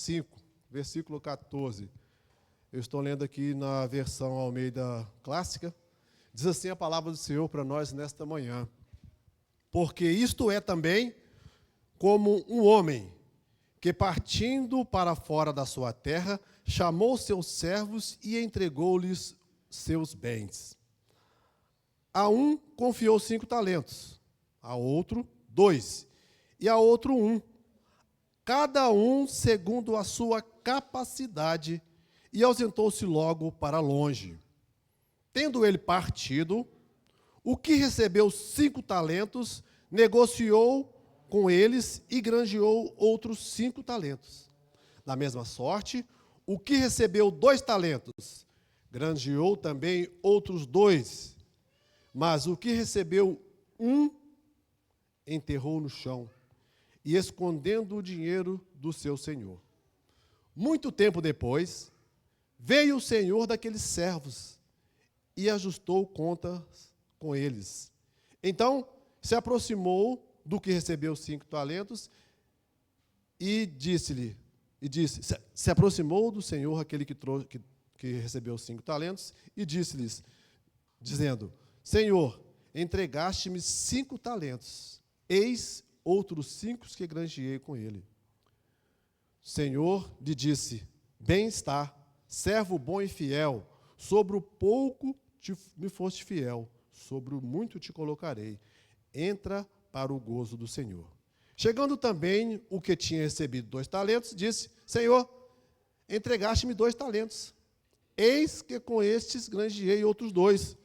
5, versículo 14. Eu estou lendo aqui na versão Almeida Clássica. Diz assim a palavra do Senhor para nós nesta manhã. Porque isto é também como um homem que, partindo para fora da sua terra, chamou seus servos e entregou-lhes seus bens. A um confiou 5 talentos, a outro 2, e a outro 1, cada um segundo a sua capacidade, e ausentou-se logo para longe. Tendo ele partido, o que recebeu 5 talentos, negociou com eles e granjeou outros 5 talentos. Da mesma sorte, o que recebeu 2 talentos, granjeou também outros 2. Mas o que recebeu 1, enterrou no chão, e escondendo o dinheiro do seu senhor. Muito tempo depois, veio o senhor daqueles servos e ajustou contas com eles. Então, se aproximou do que recebeu 5 talentos e disse, se aproximou do senhor aquele que recebeu 5 talentos e disse-lhes, dizendo, Senhor, entregaste-me 5 talentos, eis outros 5 que granjeei com ele. O Senhor lhe disse, bem está, servo bom e fiel, sobre o pouco me foste fiel, sobre o muito te colocarei. Entra para o gozo do Senhor. Chegando também o que tinha recebido 2 talentos, disse, Senhor, entregaste-me 2 talentos, eis que com estes granjeei outros 2.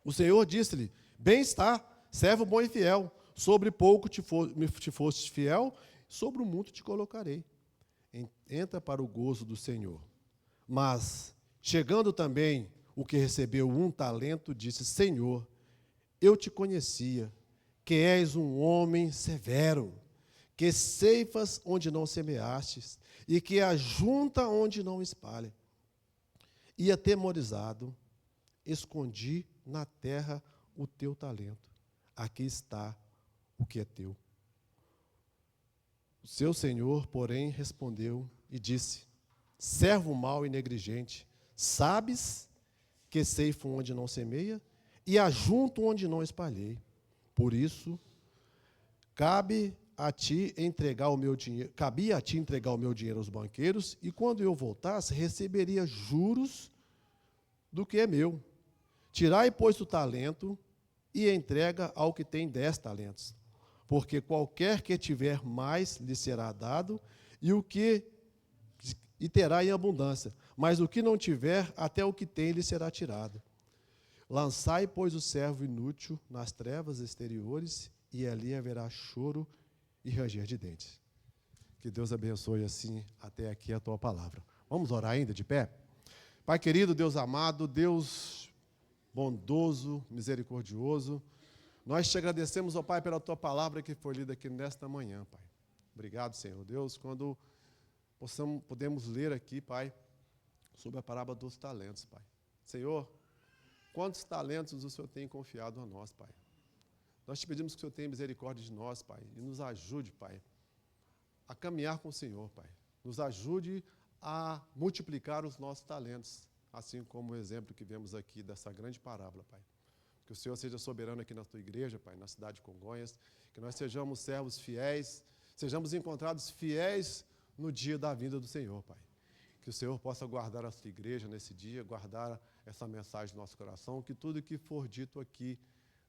O Senhor disse-lhe, bem está, servo bom e fiel, sobre pouco te foste fiel, sobre o muito te colocarei. Entra para o gozo do Senhor. Mas, chegando também o que recebeu 1 talento, disse, Senhor, eu te conhecia, que és um homem severo, que ceifas onde não semeastes, e que ajunta onde não espalha. E atemorizado, escondi na terra o teu talento. Aqui está o que é teu. O seu senhor, porém, respondeu e disse, servo mau e negligente, sabes que ceifo onde não semeia e ajunto onde não espalhei. Por isso, cabia a ti entregar o meu dinheiro aos banqueiros, e quando eu voltasse, receberia juros do que é meu. Tirai, pois, o talento e entrega ao que tem 10 talentos. Porque qualquer que tiver mais lhe será dado, e terá em abundância. Mas o que não tiver, até o que tem lhe será tirado. Lançai, pois, o servo inútil nas trevas exteriores, e ali haverá choro e ranger de dentes. Que Deus abençoe assim até aqui a tua palavra. Vamos orar ainda de pé? Pai querido, Deus amado, Deus bondoso, misericordioso, nós te agradecemos, ó Pai, pela tua palavra que foi lida aqui nesta manhã, Pai. Obrigado, Senhor Deus, quando podemos ler aqui, Pai, sobre a parábola dos talentos, Pai. Senhor, quantos talentos o Senhor tem confiado a nós, Pai? Nós te pedimos que o Senhor tenha misericórdia de nós, Pai, e nos ajude, Pai, a caminhar com o Senhor, Pai. Nos ajude a multiplicar os nossos talentos, assim como o exemplo que vemos aqui dessa grande parábola, Pai. Que o Senhor seja soberano aqui na tua igreja, Pai, na cidade de Congonhas, que nós sejamos servos fiéis, sejamos encontrados fiéis no dia da vinda do Senhor, Pai. Que o Senhor possa guardar a sua igreja nesse dia, guardar essa mensagem no nosso coração, que tudo que for dito aqui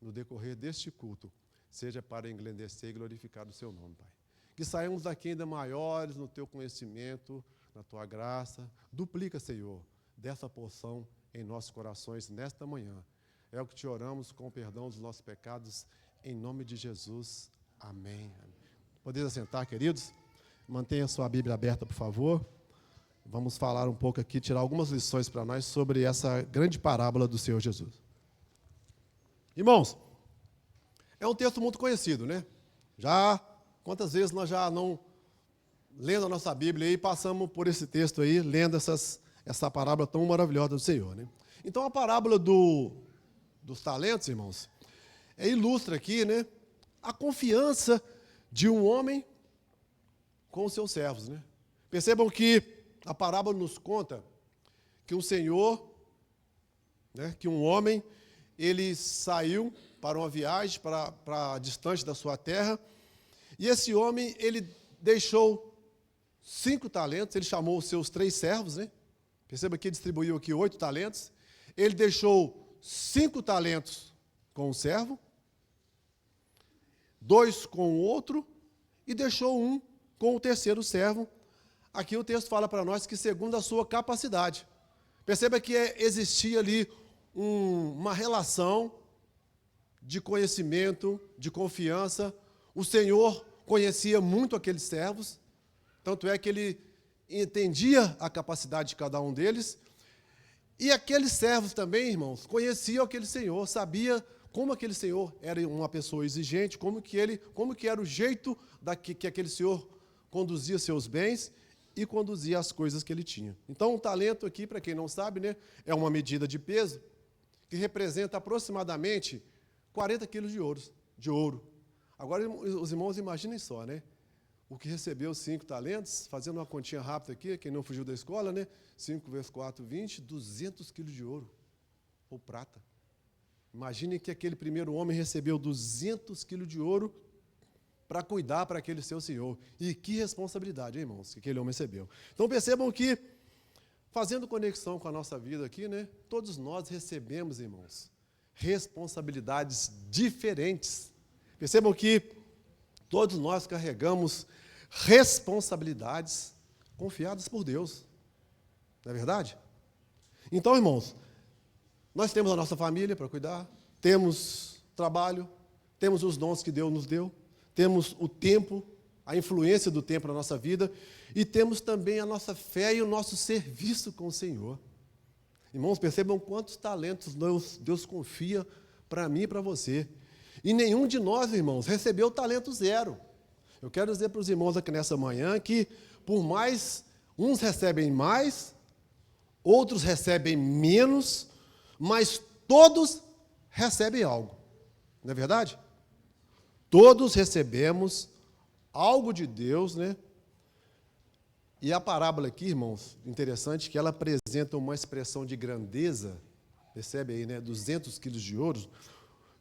no decorrer deste culto seja para engrandecer e glorificar o seu nome, Pai. Que saímos daqui ainda maiores no teu conhecimento, na tua graça. Duplica, Senhor, dessa porção em nossos corações nesta manhã. É o que te oramos com o perdão dos nossos pecados, em nome de Jesus. Amém. Podeis assentar, queridos? Mantenha sua Bíblia aberta, por favor. Vamos falar um pouco aqui, tirar algumas lições para nós sobre essa grande parábola do Senhor Jesus. Irmãos, é um texto muito conhecido, né? Quantas vezes nós já não, lendo a nossa Bíblia aí, passamos por esse texto aí, lendo essa parábola tão maravilhosa do Senhor, né? Então, a parábola dos talentos, irmãos, ilustra aqui, né, a confiança de um homem com os seus servos, né? Percebam que a parábola nos conta que um senhor, que um homem, ele saiu para uma viagem para distante da sua terra, e esse homem, ele deixou 5 talentos, ele chamou os seus 3 servos, Perceba que ele distribuiu aqui 8 talentos, ele deixou 5 talentos com um servo, 2 com o outro, e deixou 1 com o terceiro servo. Aqui o texto fala para nós que segundo a sua capacidade. Perceba que existia ali uma relação de conhecimento, de confiança. O Senhor conhecia muito aqueles servos, tanto é que ele entendia a capacidade de cada um deles. E aqueles servos também, irmãos, conheciam aquele Senhor, sabia como aquele Senhor era uma pessoa exigente, como que era o jeito que aquele Senhor conduzia seus bens e conduzia as coisas que ele tinha. Então, um talento aqui, para quem não sabe, é uma medida de peso que representa aproximadamente 40 quilos de ouro. Agora, os irmãos imaginem só, o que recebeu 5 talentos, fazendo uma continha rápida aqui, quem não fugiu da escola, 5 vezes 4, 20, 200 quilos de ouro, ou prata. Imaginem que aquele primeiro homem recebeu 200 quilos de ouro para cuidar para aquele seu senhor. E que responsabilidade, irmãos, que aquele homem recebeu. Então, percebam que, fazendo conexão com a nossa vida aqui, todos nós recebemos, irmãos, responsabilidades diferentes. Percebam que todos nós carregamos responsabilidades confiadas por Deus. Não é verdade? Então, irmãos, nós temos a nossa família para cuidar, temos trabalho, temos os dons que Deus nos deu, temos o tempo, a influência do tempo na nossa vida, e temos também a nossa fé e o nosso serviço com o Senhor. Irmãos, percebam quantos talentos Deus confia para mim e para você. E nenhum de nós, irmãos, recebeu talento 0. Eu quero dizer para os irmãos aqui nessa manhã que, por mais, uns recebem mais, outros recebem menos, mas todos recebem algo. Não é verdade? Todos recebemos algo de Deus, E a parábola aqui, irmãos, interessante que ela apresenta uma expressão de grandeza, percebe aí, 200 quilos de ouro,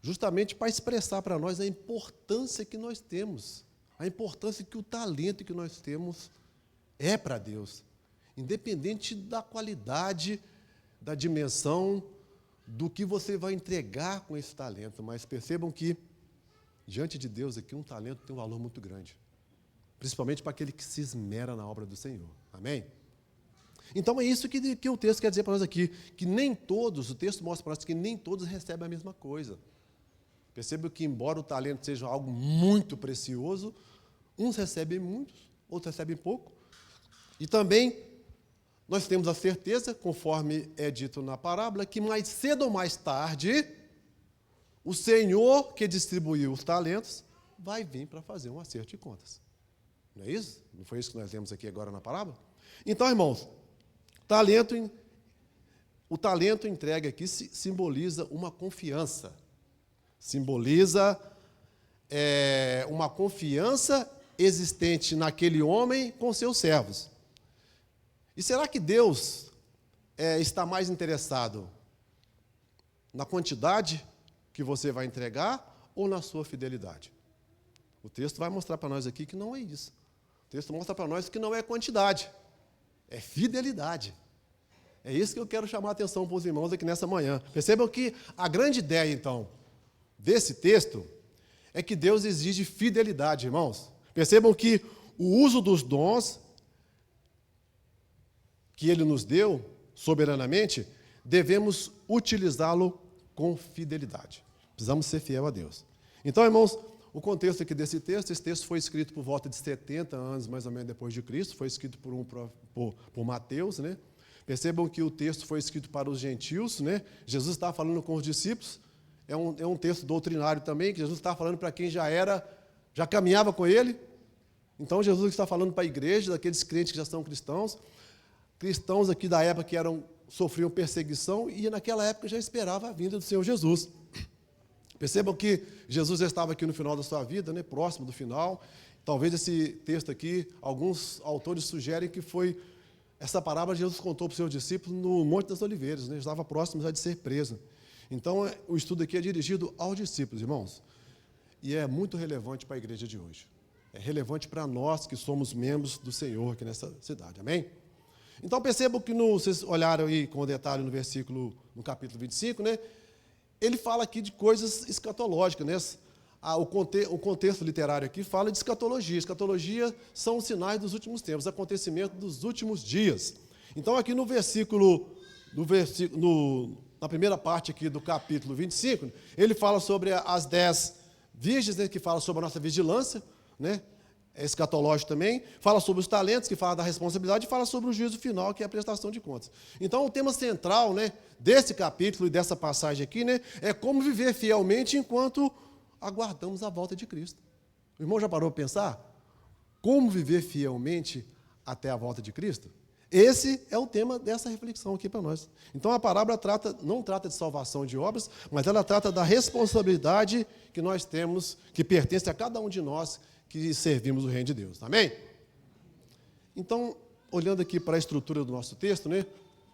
justamente para expressar para nós a importância que nós temos, a importância que o talento que nós temos é para Deus, independente da qualidade, da dimensão, do que você vai entregar com esse talento. Mas percebam que, diante de Deus aqui, um talento tem um valor muito grande, principalmente para aquele que se esmera na obra do Senhor. Amém? Então é isso que o texto quer dizer para nós aqui, que nem todos, o texto mostra para nós que nem todos recebem a mesma coisa. Percebam que, embora o talento seja algo muito precioso, uns recebem muitos, outros recebem pouco. E também nós temos a certeza, conforme é dito na parábola, que mais cedo ou mais tarde, o Senhor que distribuiu os talentos vai vir para fazer um acerto de contas. Não é isso? Não foi isso que nós lemos aqui agora na parábola? Então, irmãos, o talento entregue aqui simboliza uma confiança. Simboliza uma confiança existente naquele homem com seus servos. E será que Deus está mais interessado na quantidade que você vai entregar ou na sua fidelidade? O texto vai mostrar para nós aqui que não é isso. O texto mostra para nós que não é quantidade, é fidelidade. É isso que eu quero chamar a atenção para os irmãos aqui nessa manhã. Percebam que a grande ideia, então, desse texto é que Deus exige fidelidade, irmãos. Percebam que o uso dos dons que Ele nos deu, soberanamente, devemos utilizá-lo com fidelidade. Precisamos ser fiel a Deus. Então, irmãos, o contexto aqui desse texto, esse texto foi escrito por volta de 70 anos, mais ou menos, depois de Cristo, foi escrito por Mateus, Percebam que o texto foi escrito para os gentios, Jesus estava falando com os discípulos, é um texto doutrinário também, que Jesus estava falando para quem já caminhava com Ele. Então, Jesus está falando para a igreja, daqueles crentes que já são cristãos aqui da época que sofriam perseguição, e naquela época já esperava a vinda do Senhor Jesus. Percebam que Jesus já estava aqui no final da sua vida, próximo do final, Talvez esse texto aqui, alguns autores sugerem que foi essa parábola que Jesus contou para os seus discípulos no Monte das Oliveiras, né? Estava próximo já de ser preso. Então, o estudo aqui é dirigido aos discípulos, irmãos, e é muito relevante para a igreja de hoje. É relevante para nós que somos membros do Senhor aqui nessa cidade, amém? Então, percebam que, vocês olharam aí com detalhe no capítulo 25, né? Ele fala aqui de coisas escatológicas, né? O contexto literário aqui fala de escatologia. Escatologia são os sinais dos últimos tempos, acontecimentos dos últimos dias. Então, aqui na primeira parte aqui do capítulo 25, ele fala sobre as 10 virgens, né, que fala sobre a nossa vigilância, né? É escatológico também, fala sobre os talentos, que fala da responsabilidade, e fala sobre o juízo final, que é a prestação de contas. Então, o tema central, né, desse capítulo e dessa passagem aqui, né, é como viver fielmente enquanto aguardamos a volta de Cristo. O irmão já parou para pensar? Como viver fielmente até a volta de Cristo? Esse é o tema dessa reflexão aqui para nós. Então, a parábola não trata de salvação de obras, mas ela trata da responsabilidade que nós temos, que pertence a cada um de nós que servimos o reino de Deus. Amém? Então, olhando aqui para a estrutura do nosso texto, né?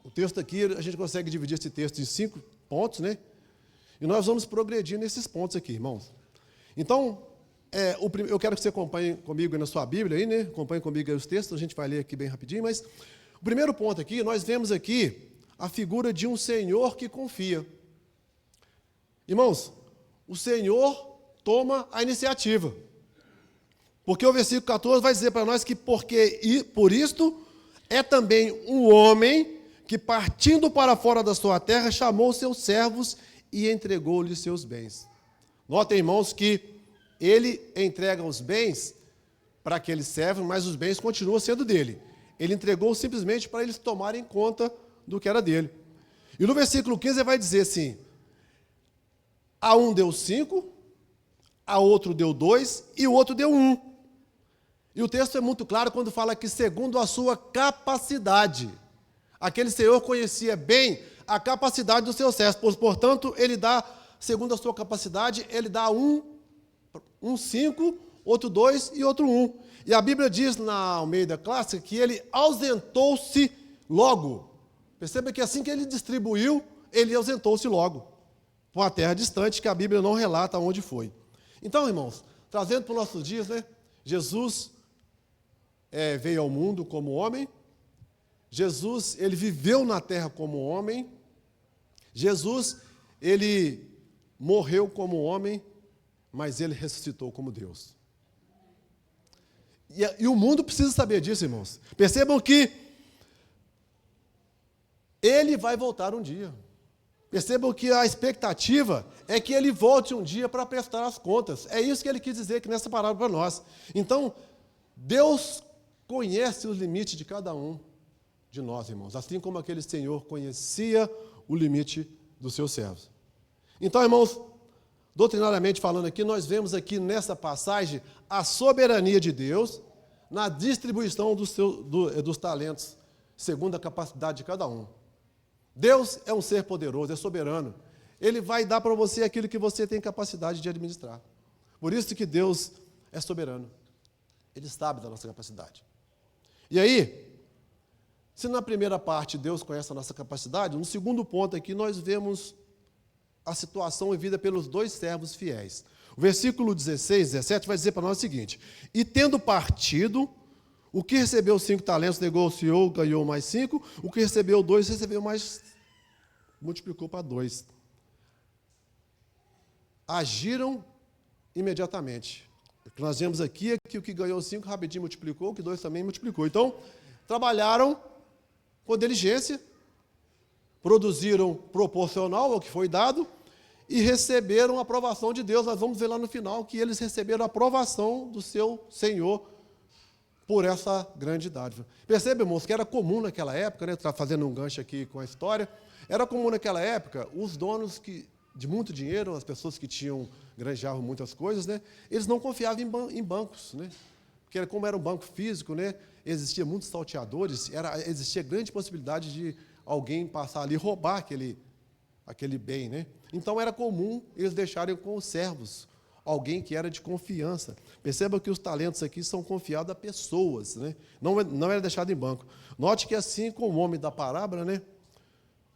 O texto aqui, a gente consegue dividir esse texto em 5 pontos, né? E nós vamos progredir nesses pontos aqui, irmãos. Então, eu quero que você acompanhe comigo na sua Bíblia, aí, né? Acompanhe comigo aí os textos, a gente vai ler aqui bem rapidinho, mas o primeiro ponto aqui, nós vemos aqui a figura de um Senhor que confia. Irmãos, o Senhor toma a iniciativa. Porque o versículo 14 vai dizer para nós que por isto é também um homem que, partindo para fora da sua terra, chamou seus servos e entregou-lhes seus bens. Notem, irmãos, que ele entrega os bens para aqueles servos, mas os bens continuam sendo dele. Ele entregou simplesmente para eles tomarem conta do que era dele. E no versículo 15 ele vai dizer assim: a um deu 5, a outro deu 2 e o outro deu 1. E o texto é muito claro quando fala que segundo a sua capacidade. Aquele Senhor conhecia bem a capacidade dos seus servos, portanto, ele dá, segundo a sua capacidade, ele dá um 5, outro 2 e outro 1. E a Bíblia diz na Almeida Clássica que ele ausentou-se logo. Perceba que assim que ele distribuiu, ele ausentou-se logo, para uma terra distante que a Bíblia não relata onde foi. Então, irmãos, trazendo para os nossos dias, né, Jesus veio ao mundo como homem, Jesus, ele viveu na terra como homem, Jesus, ele morreu como homem, mas ele ressuscitou como Deus. E o mundo precisa saber disso, irmãos. Percebam que ele vai voltar um dia. Percebam que a expectativa é que ele volte um dia para prestar as contas. É isso que ele quis dizer aqui nessa parábola para nós. Então, Deus conhece os limites de cada um de nós, irmãos, assim como aquele Senhor conhecia o limite dos seus servos. Então, irmãos, doutrinariamente falando aqui, nós vemos aqui nessa passagem a soberania de Deus na distribuição dos talentos, segundo a capacidade de cada um. Deus é um ser poderoso, é soberano. Ele vai dar para você aquilo que você tem capacidade de administrar. Por isso que Deus é soberano. Ele sabe da nossa capacidade. E aí, se na primeira parte Deus conhece a nossa capacidade, no segundo ponto aqui nós vemos a situação vivida pelos 2 servos fiéis. O versículo 16, 17 vai dizer para nós o seguinte: e tendo partido, o que recebeu 5 talentos negociou, ganhou mais 5, o que recebeu 2, recebeu mais, multiplicou para 2. Agiram imediatamente. O que nós vemos aqui é que o que ganhou 5 rapidinho multiplicou, o que 2 também multiplicou. Então, trabalharam com diligência, produziram proporcional ao que foi dado e receberam a aprovação de Deus. Nós vamos ver lá no final que eles receberam a aprovação do seu Senhor por essa grande dádiva. Percebe, irmãos, que era comum naquela época, né, está fazendo um gancho aqui com a história, era comum naquela época os donos de muito dinheiro, as pessoas que granjeavam muitas coisas, né, eles não confiavam em bancos, né, porque como era um banco físico, né, existia muitos salteadores, existia grande possibilidade de alguém passar ali e roubar aquele bem, né. Então era comum eles deixarem com os servos alguém que era de confiança. Perceba que os talentos aqui são confiados a pessoas, né? Não era deixado em banco. Note que assim como o homem da parábola, né,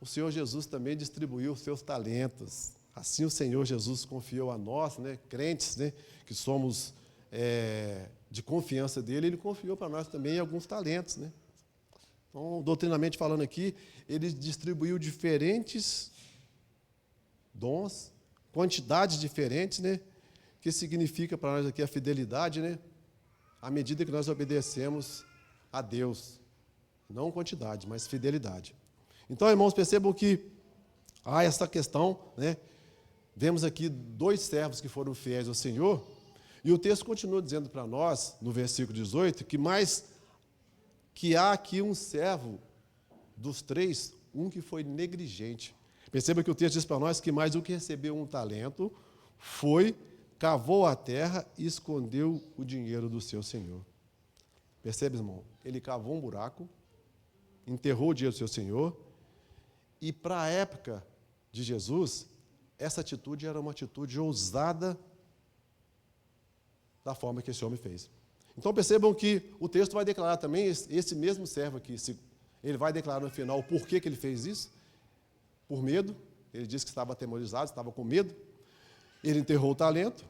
o Senhor Jesus também distribuiu os seus talentos. Assim o Senhor Jesus confiou a nós, né, crentes, né, que somos de confiança dele, ele confiou para nós também alguns talentos, né? Então, doutrinamente falando aqui, ele distribuiu diferentes dons, quantidades diferentes, né? Que significa para nós aqui a fidelidade, né? À medida que nós obedecemos a Deus. Não quantidade, mas fidelidade. Então, irmãos, percebam que há essa questão, né? Vemos aqui 2 servos que foram fiéis ao Senhor, e o texto continua dizendo para nós, no versículo 18, que há aqui um servo dos 3, um que foi negligente. Perceba que o texto diz para nós que mais um que recebeu um talento foi, cavou a terra e escondeu o dinheiro do seu senhor. Percebe, irmão? Ele cavou um buraco, enterrou o dinheiro do seu senhor, e para a época de Jesus, essa atitude era uma atitude ousada da forma que esse homem fez. Então percebam que o texto vai declarar também, esse mesmo servo aqui, ele vai declarar no final o porquê que ele fez isso. Por medo, ele disse que estava atemorizado, estava com medo. Ele enterrou o talento.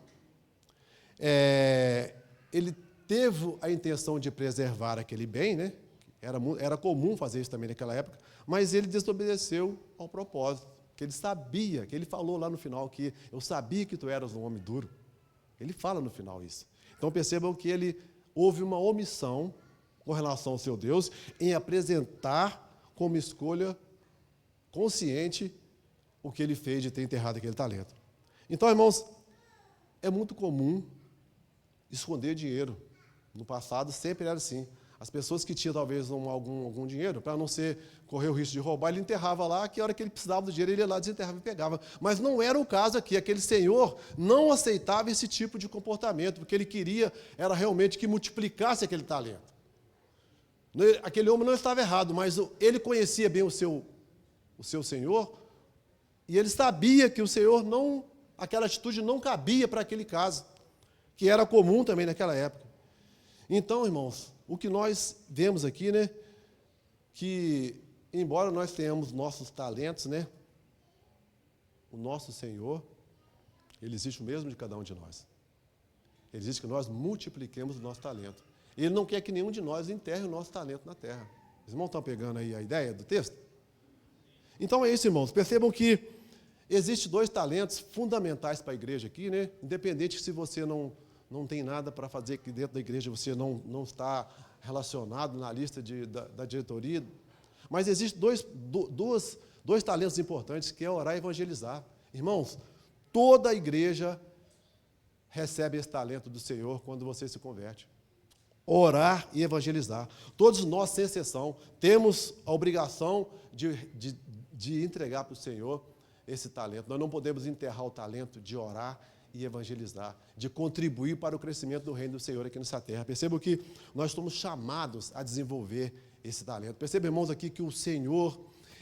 Ele teve a intenção de preservar aquele bem, né? Era comum fazer isso também naquela época, mas ele desobedeceu ao propósito, que ele sabia, que ele falou lá no final que eu sabia que tu eras um homem duro. Ele fala no final isso. Então percebam que houve uma omissão com relação ao seu Deus em apresentar como escolha consciente o que ele fez de ter enterrado aquele talento. Então, irmãos, é muito comum esconder dinheiro. No passado sempre era assim. As pessoas que tinham talvez algum dinheiro, para não correr o risco de roubar, ele enterrava lá, que a hora que ele precisava do dinheiro, ele ia lá, desenterrava e pegava. Mas não era o caso aqui. Aquele senhor não aceitava esse tipo de comportamento, porque ele queria, era realmente que multiplicasse aquele talento. Aquele homem não estava errado, mas ele conhecia bem o seu senhor, e ele sabia que o senhor aquela atitude não cabia para aquele caso, que era comum também naquela época. Então, irmãos, o que nós vemos aqui, né, que embora nós tenhamos nossos talentos, né, o nosso Senhor, ele existe o mesmo de cada um de nós. Ele existe que nós multipliquemos o nosso talento. Ele não quer que nenhum de nós enterre o nosso talento na terra. Os irmãos estão pegando aí a ideia do texto? Então é isso, irmãos. Percebam que existem 2 talentos fundamentais para a igreja aqui, né? Independente se você não tem nada para fazer aqui dentro da igreja, você não está relacionado na lista da diretoria. Mas existem dois talentos importantes, que é orar e evangelizar. Irmãos, toda a igreja recebe esse talento do Senhor quando você se converte. Orar e evangelizar. Todos nós, sem exceção, temos a obrigação de entregar para o Senhor esse talento. Nós não podemos enterrar o talento de orar e evangelizar, de contribuir para o crescimento do reino do Senhor aqui nessa terra. Percebam que nós somos chamados a desenvolver esse talento. Percebam, irmãos, aqui que o Senhor,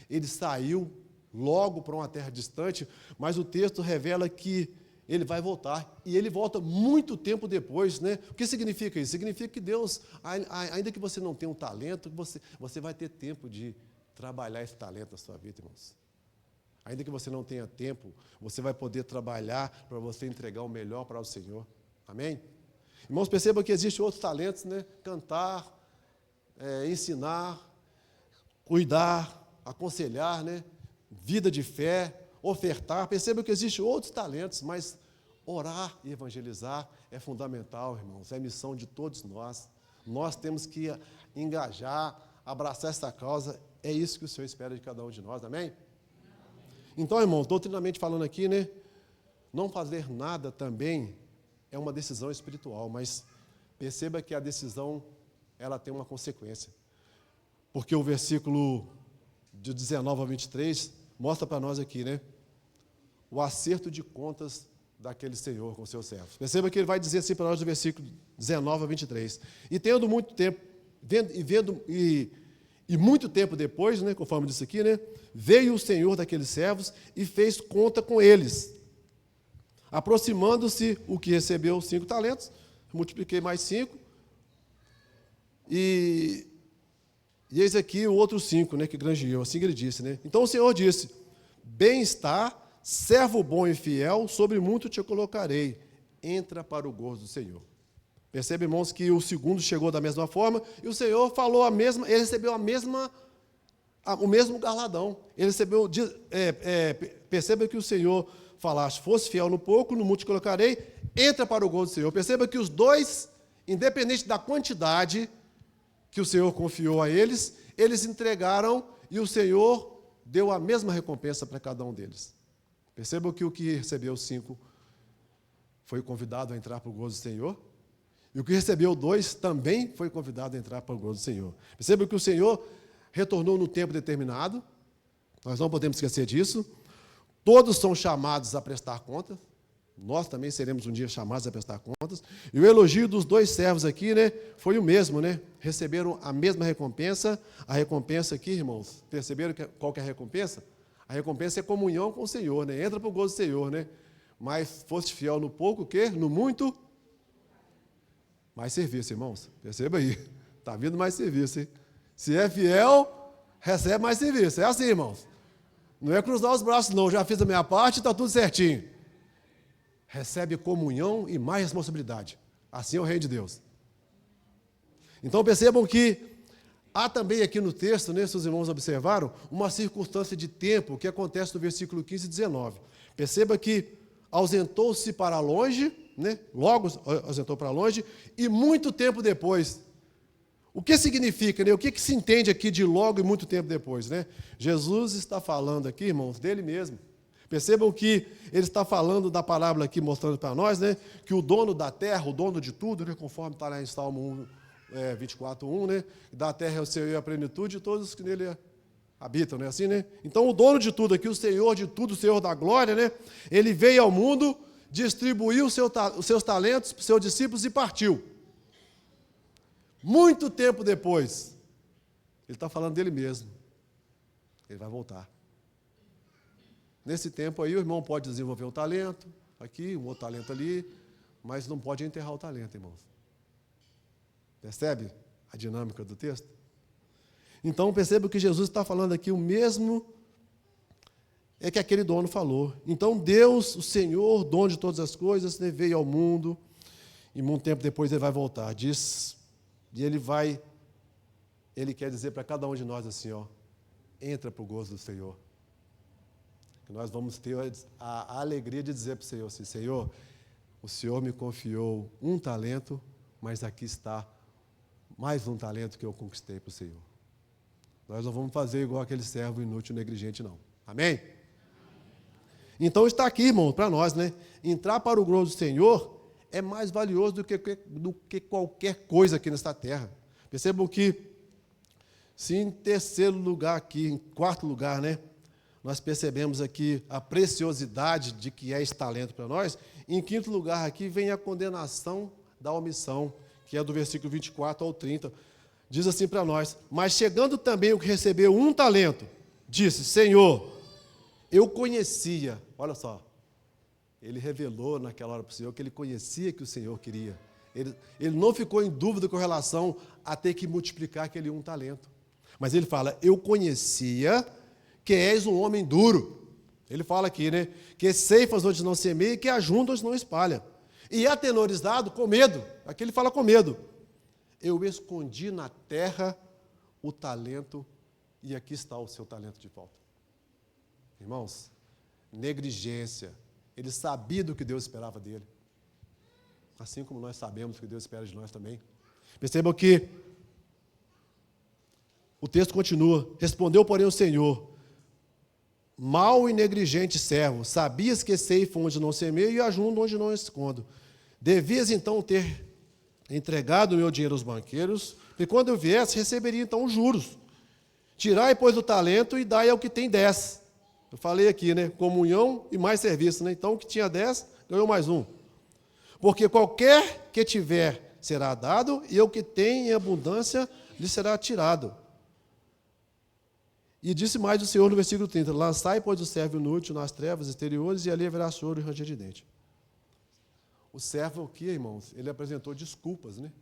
ele saiu logo para uma terra distante, mas o texto revela que ele vai voltar, e ele volta muito tempo depois, né? O que significa isso? Significa que Deus, ainda que você não tenha um talento, você vai ter tempo de trabalhar esse talento na sua vida, irmãos. Ainda que você não tenha tempo, você vai poder trabalhar para você entregar o melhor para o Senhor. Amém? Irmãos, percebam que existem outros talentos, né? Cantar, ensinar, cuidar, aconselhar, né? Vida de fé, ofertar. Percebam que existem outros talentos, mas orar e evangelizar é fundamental, irmãos. É missão de todos nós. Nós temos que engajar, abraçar essa causa. É isso que o Senhor espera de cada um de nós. Amém? Então, irmãos, doutrinamente falando aqui, né, não fazer nada também é uma decisão espiritual, mas perceba que a decisão, ela tem uma consequência. Porque o versículo de 19 a 23 mostra para nós aqui, né, o acerto de contas daquele Senhor com seus servos. Perceba que ele vai dizer assim para nós no versículo 19 a 23. E tendo muito tempo, e muito tempo depois, né, conforme disse aqui, né, veio o Senhor daqueles servos e fez conta com eles. Aproximando-se o que recebeu 5 talentos, multipliquei mais 5, e eis aqui o outro 5, né, que granjeou, assim que ele disse, né? Então o Senhor disse: bem-estar, servo bom e fiel, sobre muito te colocarei, entra para o gozo do Senhor. Percebe, irmãos, que o segundo chegou da mesma forma, e o Senhor falou a mesma, ele recebeu o mesmo galardão. Ele recebeu, perceba que o Senhor falaste: fosse fiel no pouco, no muito te colocarei, entra para o gozo do Senhor. Perceba que os dois, independente da quantidade que o Senhor confiou a eles, eles entregaram e o Senhor deu a mesma recompensa para cada um deles. Perceba que o que recebeu 5 foi convidado a entrar para o gozo do Senhor, e o que recebeu 2 também foi convidado a entrar para o gozo do Senhor. Perceba que o Senhor retornou no tempo determinado, nós não podemos esquecer disso. Todos são chamados a prestar contas, nós também seremos um dia chamados a prestar contas. E o elogio dos 2 servos aqui, né, foi o mesmo, né? Receberam a mesma recompensa. A recompensa aqui, irmãos, perceberam qual que é a recompensa? A recompensa é comunhão com o Senhor, né? Entra para o gozo do Senhor, né? Mas foste fiel no pouco, o quê? No muito, mais serviço, irmãos. Perceba aí, está vindo mais serviço, hein? Se é fiel, recebe mais serviço. É assim, irmãos. Não é cruzar os braços, não. Já fiz a minha parte, está tudo certinho. Recebe comunhão e mais responsabilidade. Assim é o reino de Deus. Então percebam que há também aqui no texto, né, se os irmãos observaram, uma circunstância de tempo que acontece no versículo 15 e 19. Perceba que ausentou-se para longe, né, logo ausentou para longe, e muito tempo depois. O que significa, né? O que se entende aqui de logo e muito tempo depois, né? Jesus está falando aqui, irmãos, dele mesmo. Percebam que ele está falando da parábola aqui, mostrando para nós, né, que o dono da terra, o dono de tudo, né, conforme está lá em Salmo 24:1, né, da terra é o Senhor e a plenitude, e todos que nele habitam, né, assim, né? Então, o dono de tudo aqui, o Senhor de tudo, o Senhor da glória, né, ele veio ao mundo, distribuiu os seus talentos para os seus discípulos e partiu. Muito tempo depois, ele está falando dele mesmo. Ele vai voltar. Nesse tempo aí, o irmão pode desenvolver um talento aqui, um outro talento ali, mas não pode enterrar o talento, irmãos. Percebe a dinâmica do texto? Então, perceba que Jesus está falando aqui o mesmo que aquele dono falou. Então, Deus, o Senhor, dono de todas as coisas, né, veio ao mundo, e muito tempo depois ele vai voltar. E ele quer dizer para cada um de nós assim, ó, entra para o gozo do Senhor. Que nós vamos ter a alegria de dizer para o Senhor assim: Senhor, o Senhor me confiou um talento, mas aqui está mais um talento que eu conquistei para o Senhor. Nós não vamos fazer igual aquele servo inútil, negligente, não. Amém? Então está aqui, irmão, para nós, né? Entrar para o gozo do Senhor é mais valioso do que qualquer coisa aqui nesta terra. Percebam que, se em terceiro lugar aqui, em quarto lugar, né, nós percebemos aqui a preciosidade de que é esse talento para nós, em quinto lugar aqui vem a condenação da omissão, que é do versículo 24 ao 30. Diz assim para nós: mas chegando também o que recebeu um talento, disse: Senhor, eu conhecia, olha só, ele revelou naquela hora para o Senhor que ele conhecia que o Senhor queria. Ele não ficou em dúvida com relação a ter que multiplicar aquele um talento. Mas ele fala: eu conhecia que és um homem duro. Ele fala aqui, né? Que ceifas onde não semeia e que ajunta onde não espalha. E atemorizado com medo. Aqui ele fala com medo. Eu escondi na terra o talento e aqui está o seu talento de volta. Irmãos, negligência. Ele sabia do que Deus esperava dele. Assim como nós sabemos o que Deus espera de nós também. Percebam que o texto continua. Respondeu, porém, o Senhor: mau e negligente servo, sabias que ceifo onde não semeio e ajunto onde não escondo. Devias então ter entregado o meu dinheiro aos banqueiros, e quando eu viesse, receberia então os juros. Tirai, pois, o talento e dai ao que tem 10. Eu falei aqui, né? Comunhão e mais serviço, né? Então, o que tinha 10, ganhou mais um. Porque qualquer que tiver será dado, e o que tem em abundância lhe será tirado. E disse mais o Senhor no versículo 30, lançai, pois, o servo inútil nas trevas exteriores, e ali haverá choro e ranger de dente. O servo aqui, irmãos, ele apresentou desculpas, né?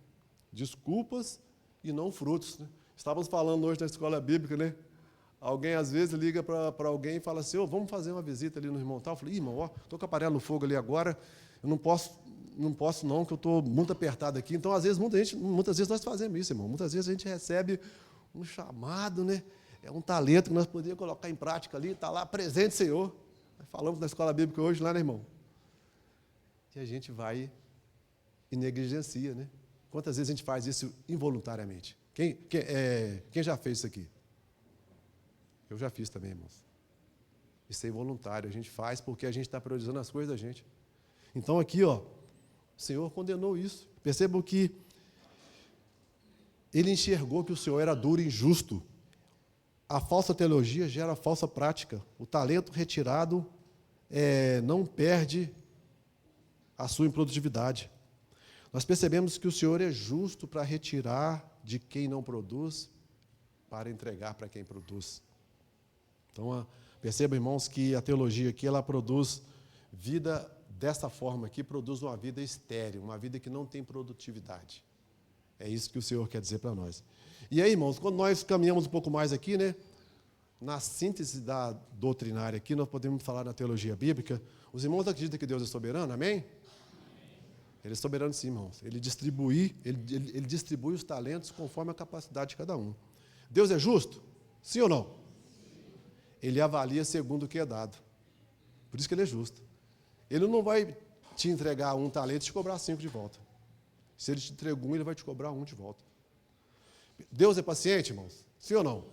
Desculpas e não frutos, né? Estávamos falando hoje na escola bíblica, né? Alguém, às vezes, liga para alguém e fala assim, vamos fazer uma visita ali no irmão tal. Eu falei, irmão, estou com a panela no fogo ali agora, eu não posso não, que eu estou muito apertado aqui. Então, às vezes, muitas vezes nós fazemos isso, irmão. Muitas vezes a gente recebe um chamado, né? É um talento que nós poderíamos colocar em prática ali, está lá, presente, Senhor. Nós falamos na escola bíblica hoje, lá, né, irmão? E a gente vai e negligencia, né? Quantas vezes a gente faz isso involuntariamente? Quem já fez isso aqui? Eu já fiz também, irmãos. Isso é involuntário, a gente faz porque a gente está priorizando as coisas da gente. Então, aqui, o Senhor condenou isso. Percebam que ele enxergou que o Senhor era duro e injusto. A falsa teologia gera falsa prática. O talento retirado não perde a sua improdutividade. Nós percebemos que o Senhor é justo para retirar de quem não produz, para entregar para quem produz. Então, percebam, irmãos, que a teologia aqui, ela produz vida dessa forma aqui, produz uma vida estéril, uma vida que não tem produtividade. É isso que o Senhor quer dizer para nós. E aí, irmãos, quando nós caminhamos um pouco mais aqui, né, na síntese da doutrinária aqui, nós podemos falar na teologia bíblica, os irmãos acreditam que Deus é soberano, amém? Ele é soberano sim, irmãos. Ele distribui os talentos conforme a capacidade de cada um. Deus é justo? Sim ou não? Ele avalia segundo o que é dado. Por isso que ele é justo. Ele não vai te entregar um talento e te cobrar 5 de volta. Se ele te entregou um, ele vai te cobrar 1 de volta. Deus é paciente, irmãos? Sim ou não?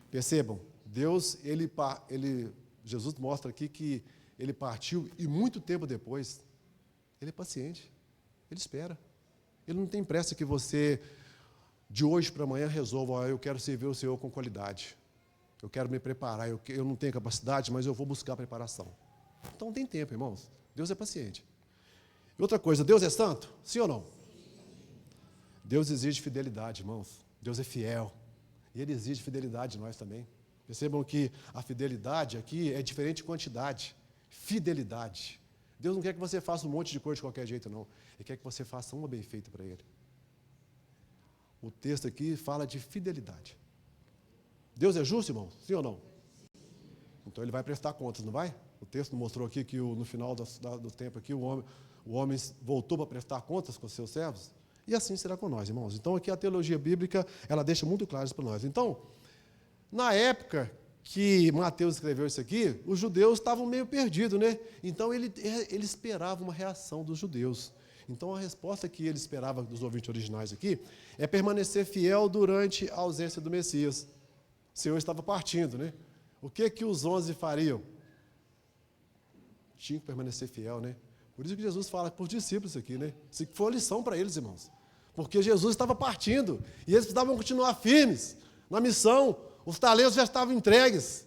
Percebam, Deus, Jesus mostra aqui que ele partiu e muito tempo depois, ele é paciente, ele espera. Ele não tem pressa que você, de hoje para amanhã, resolva, eu quero servir o Senhor com qualidade. Eu quero me preparar, eu não tenho capacidade, mas eu vou buscar preparação. Então não tem tempo, irmãos. Deus é paciente. E outra coisa, Deus é santo? Sim ou não? Deus exige fidelidade, irmãos. Deus é fiel. E Ele exige fidelidade de nós também. Percebam que a fidelidade aqui é diferente de quantidade. Fidelidade. Deus não quer que você faça um monte de coisa de qualquer jeito, não. Ele quer que você faça uma bem feita para Ele. O texto aqui fala de fidelidade. Deus é justo, irmão? Sim ou não? Então Ele vai prestar contas, não vai? O texto mostrou aqui que no final do tempo aqui, o homem voltou para prestar contas com os seus servos. E assim será com nós, irmãos. Então aqui a teologia bíblica, ela deixa muito claro isso para nós. Então, na época que Mateus escreveu isso aqui, os judeus estavam meio perdidos, né? Então ele esperava uma reação dos judeus. Então a resposta que ele esperava dos ouvintes originais aqui é permanecer fiel durante a ausência do Messias. O Senhor estava partindo, né? O que os 11 fariam? Tinha que permanecer fiel, né? Por isso que Jesus fala para os discípulos aqui, né? Isso foi uma lição para eles, irmãos. Porque Jesus estava partindo e eles precisavam continuar firmes na missão. Os talentos já estavam entregues.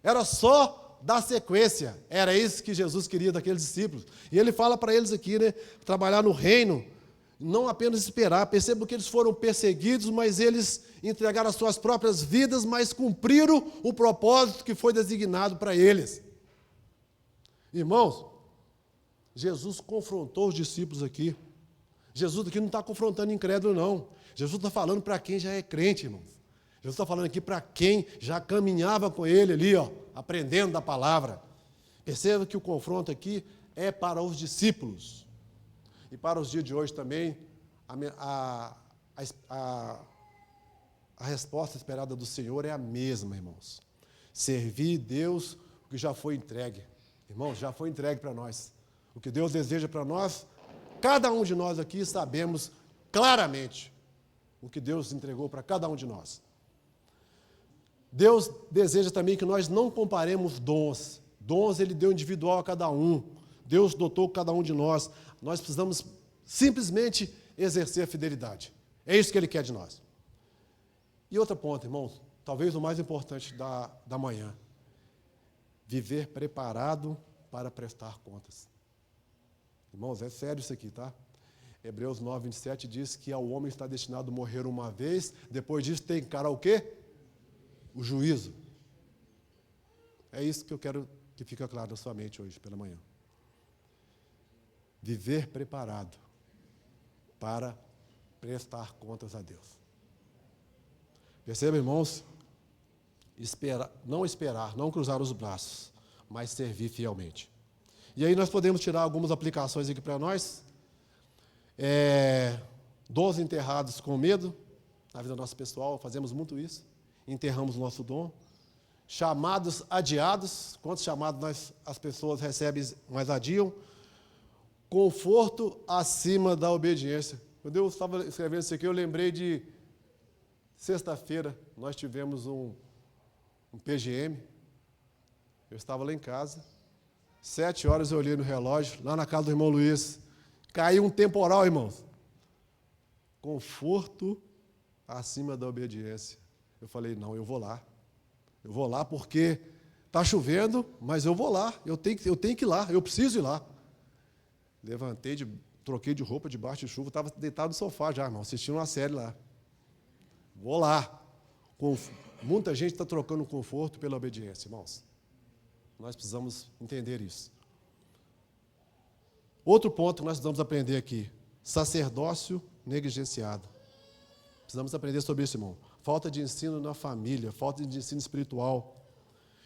Era só dar sequência. Era isso que Jesus queria daqueles discípulos. E Ele fala para eles aqui, né? Trabalhar no reino, não apenas esperar. Percebam que eles foram perseguidos, mas eles entregaram as suas próprias vidas, mas cumpriram o propósito que foi designado para eles. Irmãos, Jesus confrontou os discípulos aqui. Jesus aqui não está confrontando incrédulo, não. Jesus está falando para quem já é crente, irmãos. Jesus está falando aqui para quem já caminhava com Ele ali, aprendendo da palavra. Perceba que o confronto aqui é para os discípulos. E para os dias de hoje também, a resposta esperada do Senhor é a mesma, irmãos. Servir Deus o que já foi entregue. Irmãos, já foi entregue para nós. O que Deus deseja para nós, cada um de nós aqui sabemos claramente o que Deus entregou para cada um de nós. Deus deseja também que nós não comparemos dons. Dons Ele deu individual a cada um. Deus dotou cada um de nós. Nós precisamos simplesmente exercer a fidelidade. É isso que Ele quer de nós. E outro ponto, irmãos, talvez o mais importante da manhã. Viver preparado para prestar contas. Irmãos, é sério isso aqui, tá? Hebreus 9, 27 diz que ao homem está destinado a morrer uma vez, depois disso tem que encarar o quê? O juízo. É isso que eu quero que fique claro na sua mente hoje, pela manhã. viver preparado para prestar contas a Deus. Perceba, irmãos? Não cruzar os braços, mas servir fielmente. E aí nós podemos tirar algumas aplicações aqui para nós. Dons enterrados com medo, na vida nossa pessoal, fazemos muito isso. Enterramos o nosso dom. Chamados adiados, quantos chamados as pessoas recebem, mas adiam? Conforto acima da obediência. Quando eu estava escrevendo isso aqui, eu lembrei de sexta-feira, nós tivemos um PGM, eu estava lá em casa, 7 horas eu olhei no relógio, lá na casa do irmão Luiz, caiu um temporal, irmãos. Conforto acima da obediência. Eu falei, não, eu vou lá porque está chovendo, mas eu vou lá, eu tenho que ir lá, eu preciso ir lá. Levantei, troquei de roupa debaixo de chuva, estava deitado no sofá já, irmão, assistindo uma série lá. Vou lá. Muita gente está trocando o conforto pela obediência, irmãos. Nós precisamos entender isso. Outro ponto que nós precisamos aprender aqui, sacerdócio negligenciado. Precisamos aprender sobre isso, irmão. Falta de ensino na família, falta de ensino espiritual.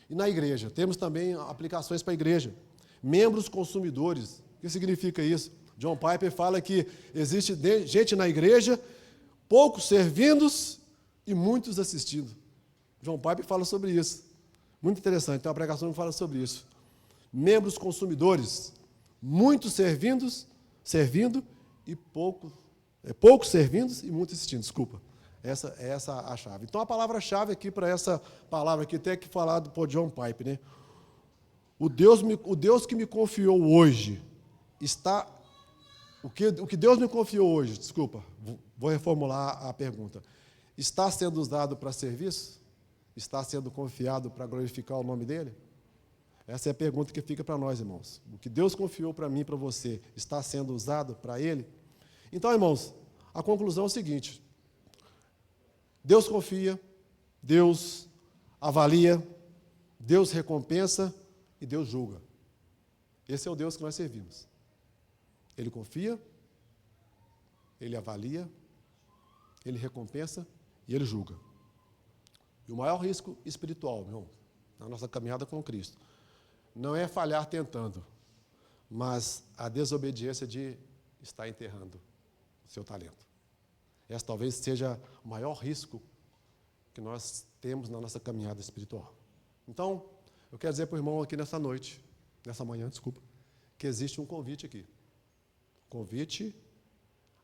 E na igreja, temos também aplicações para a igreja. Membros consumidores. O que significa isso? John Piper fala que existe gente na igreja, poucos servindo e muitos assistindo. John Piper fala sobre isso. Muito interessante, tem uma pregação que fala sobre isso. Membros consumidores, muitos servindo e poucos servindo e muitos assistindo, desculpa. Essa é a chave. Então, a palavra-chave aqui para essa palavra aqui, tem que falar por John Piper, né? O Deus que me confiou hoje está... O que Deus me confiou hoje, desculpa, vou reformular a pergunta. Está sendo usado para serviço? Está sendo confiado para glorificar o nome dele? Essa é a pergunta que fica para nós, irmãos. O que Deus confiou para mim e para você, está sendo usado para ele? Então, irmãos, a conclusão é o seguinte: Deus confia, Deus avalia, Deus recompensa e Deus julga. Esse é o Deus que nós servimos. Ele confia, Ele avalia, Ele recompensa e Ele julga. E o maior risco espiritual, meu irmão, na nossa caminhada com Cristo, não é falhar tentando, mas a desobediência de estar enterrando o seu talento. Esse talvez seja o maior risco que nós temos na nossa caminhada espiritual. Então, eu quero dizer para o irmão aqui nessa manhã, que existe um convite aqui. Convite,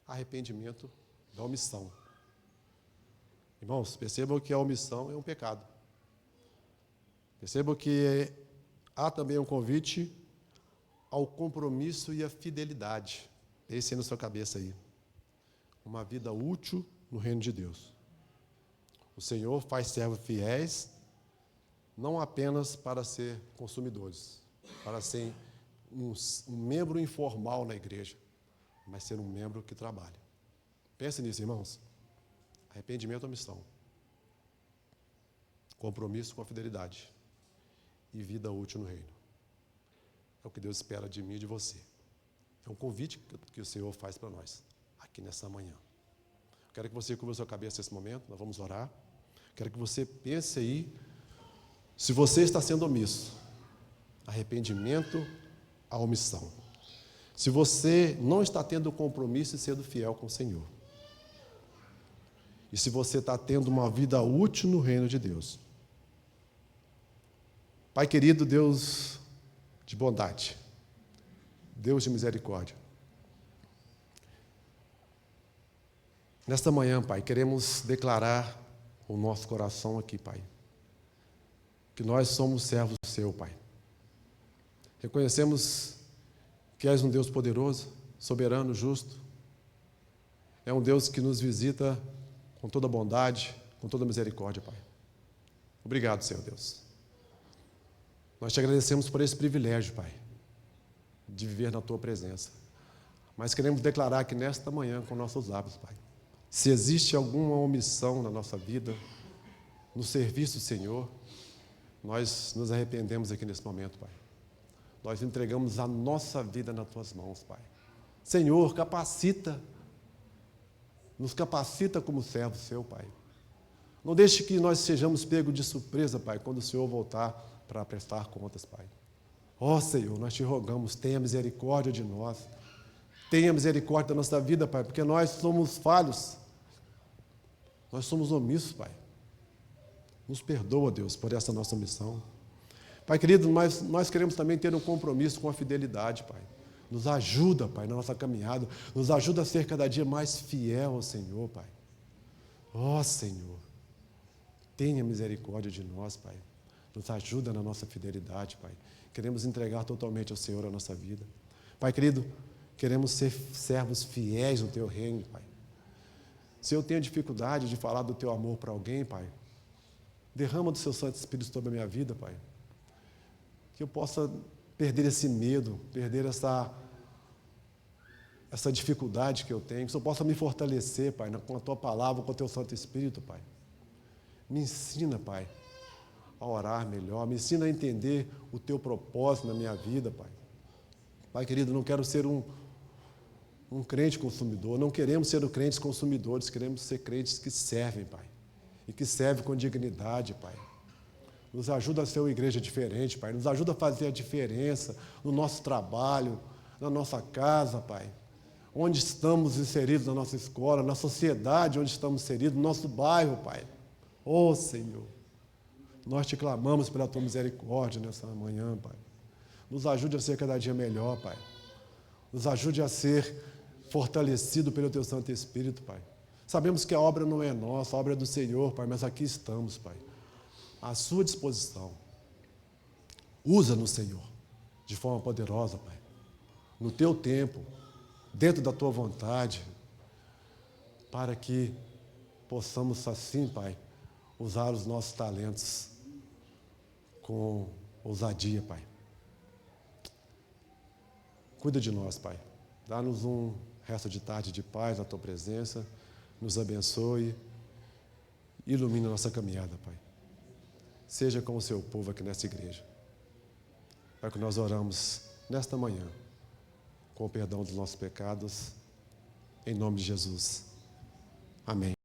arrependimento da omissão. Irmãos, percebam que a omissão é um pecado. Percebam que há também um convite ao compromisso e à fidelidade. Esse aí na sua cabeça aí. Uma vida útil no reino de Deus. O Senhor faz servos fiéis, não apenas para ser consumidores, para ser um membro informal na igreja, mas ser um membro que trabalha. Pense nisso, irmãos. Arrependimento ou missão. Compromisso com a fidelidade. E vida útil no reino. É o que Deus espera de mim e de você. É um convite que o Senhor faz para nós, aqui nessa manhã. Quero que você cubra a sua cabeça nesse momento, nós vamos orar. Quero que você pense aí, se você está sendo omisso, arrependimento à omissão. Se você não está tendo compromisso e sendo fiel com o Senhor. E se você está tendo uma vida útil no reino de Deus. Pai querido, Deus de bondade, Deus de misericórdia. Nesta manhã, Pai, queremos declarar o nosso coração aqui, Pai, que nós somos servos seu, Pai. Reconhecemos que és um Deus poderoso, soberano, justo. É um Deus que nos visita com toda bondade, com toda misericórdia, Pai. Obrigado, Senhor Deus. Nós te agradecemos por esse privilégio, Pai, de viver na Tua presença. Mas queremos declarar aqui nesta manhã com nossos lábios, Pai, se existe alguma omissão na nossa vida, no serviço do Senhor, nós nos arrependemos aqui nesse momento, Pai. Nós entregamos a nossa vida nas Tuas mãos, Pai. Senhor, capacita, nos capacita como servo seu, Pai. Não deixe que nós sejamos pegos de surpresa, Pai, quando o Senhor voltar para prestar contas, Pai. Ó Senhor, nós te rogamos, tenha misericórdia de nós. Tenha misericórdia da nossa vida, Pai, porque nós somos falhos. Nós somos omissos, Pai. Nos perdoa, Deus, por essa nossa missão. Pai querido, nós queremos também ter um compromisso com a fidelidade, Pai. Nos ajuda, Pai, na nossa caminhada. Nos ajuda a ser cada dia mais fiel ao Senhor, Pai. Ó Senhor, tenha misericórdia de nós, Pai. Nos ajuda na nossa fidelidade, Pai. Queremos entregar totalmente ao Senhor a nossa vida. Pai querido, queremos ser servos fiéis no Teu reino, Pai. Se eu tenho dificuldade de falar do Teu amor para alguém, Pai, derrama do Seu Santo Espírito sobre a minha vida, Pai. Que eu possa perder esse medo, perder essa dificuldade que eu tenho, que eu possa me fortalecer, Pai, com a Tua palavra, com o Teu Santo Espírito, Pai. Me ensina, Pai, a orar melhor, me ensina a entender o Teu propósito na minha vida, Pai. Pai querido, não quero ser um crente consumidor, não queremos ser crentes consumidores, queremos ser crentes que servem, Pai, e que servem com dignidade, Pai. Nos ajuda a ser uma igreja diferente, Pai, nos ajuda a fazer a diferença no nosso trabalho, na nossa casa, Pai, onde estamos inseridos na nossa escola, na sociedade onde estamos inseridos, no nosso bairro, Pai. Ó Senhor, nós te clamamos pela Tua misericórdia nessa manhã, Pai. Nos ajude a ser cada dia melhor, Pai. Nos ajude a ser fortalecido pelo Teu Santo Espírito, Pai. Sabemos que a obra não é nossa, a obra é do Senhor, Pai, mas aqui estamos, Pai, à Sua disposição. Usa-nos, Senhor, de forma poderosa, Pai, no Teu tempo, dentro da Tua vontade, para que possamos assim, Pai, usar os nossos talentos com ousadia, Pai. Cuida de nós, Pai. Dá-nos um resto de tarde de paz na Tua presença. Nos abençoe. Ilumine a nossa caminhada, Pai. Seja com o Seu povo aqui nessa igreja. Pai, que nós oramos nesta manhã, com o perdão dos nossos pecados, em nome de Jesus. Amém.